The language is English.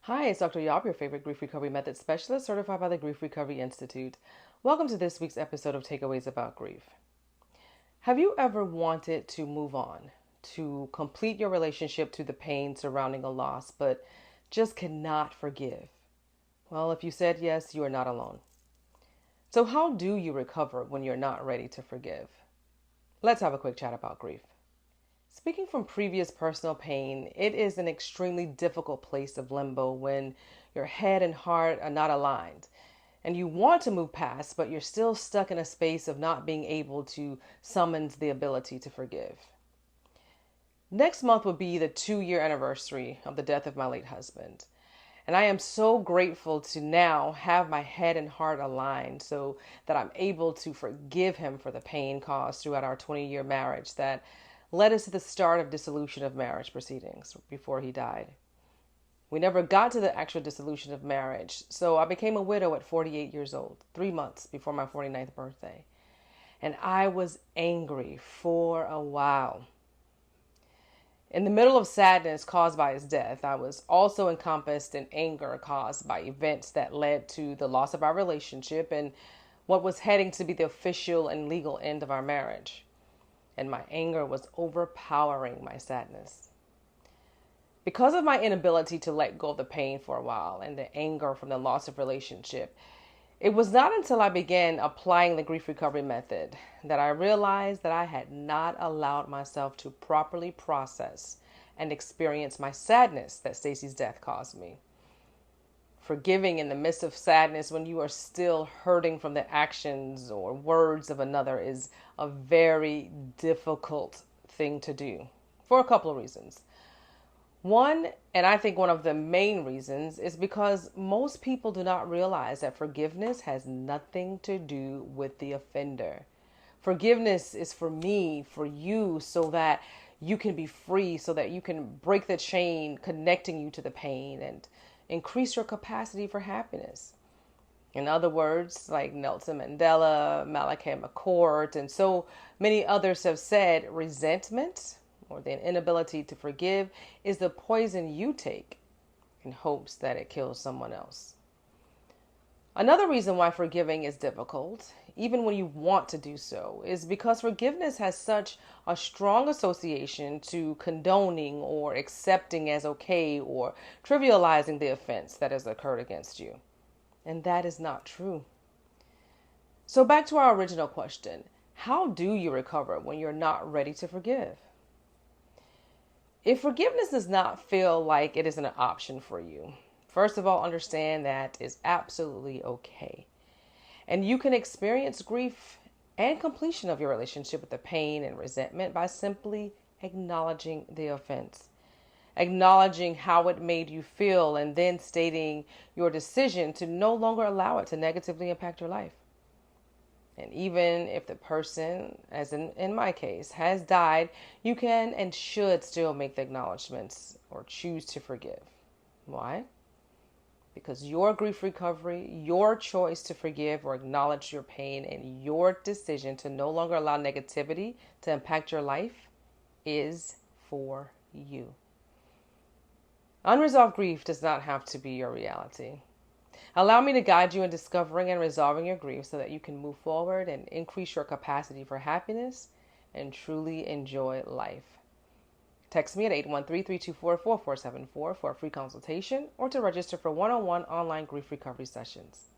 Hi, it's Dr. Yopp, your favorite grief recovery method specialist, certified by the Grief Recovery Institute. Welcome to this week's episode of Takeaways About Grief. Have you ever wanted to move on, to complete your relationship to the pain surrounding a loss, but just cannot forgive? Well, if you said yes, you are not alone. So, how do you recover when you're not ready to forgive? Let's have a quick chat about grief. Speaking from previous personal pain, it is an extremely difficult place of limbo when your head and heart are not aligned. And you want to move past, but you're still stuck in a space of not being able to summon the ability to forgive. Next month will be the 2-year anniversary of the death of my late husband. And I am so grateful to now have my head and heart aligned so that I'm able to forgive him for the pain caused throughout our 20-year marriage that led us to the start of dissolution of marriage proceedings before he died. We never got to the actual dissolution of marriage, so I became a widow at 48 years old, 3 months before my 49th birthday. And I was angry for a while. In the middle of sadness caused by his death, I was also encompassed in anger caused by events that led to the loss of our relationship and what was heading to be the official and legal end of our marriage. And my anger was overpowering my sadness. Because of my inability to let go of the pain for a while and the anger from the loss of relationship, it was not until I began applying the grief recovery method that I realized that I had not allowed myself to properly process and experience my sadness that Stacy's death caused me. Forgiving in the midst of sadness when you are still hurting from the actions or words of another is a very difficult thing to do for a couple of reasons. One, and I think one of the main reasons, is because most people do not realize that forgiveness has nothing to do with the offender. Forgiveness is for me, for you, so that you can be free, so that you can break the chain connecting you to the pain and increase your capacity for happiness. In other words, like Nelson Mandela, Malachi McCourt, and so many others have said, resentment or the inability to forgive is the poison you take in hopes that it kills someone else. Another reason why forgiving is difficult, even when you want to do so, is because forgiveness has such a strong association to condoning or accepting as okay or trivializing the offense that has occurred against you. And that is not true. So back to our original question, how do you recover when you're not ready to forgive? If forgiveness does not feel like it is an option for you, first of all, understand that is absolutely okay. And you can experience grief and completion of your relationship with the pain and resentment by simply acknowledging the offense, acknowledging how it made you feel, and then stating your decision to no longer allow it to negatively impact your life. And even if the person, as in my case, has died, you can and should still make the acknowledgments or choose to forgive. Why? Because your grief recovery, your choice to forgive or acknowledge your pain, and your decision to no longer allow negativity to impact your life is for you. Unresolved grief does not have to be your reality. Allow me to guide you in discovering and resolving your grief so that you can move forward and increase your capacity for happiness and truly enjoy life. Text me at 813-324-4474 for a free consultation or to register for one-on-one online grief recovery sessions.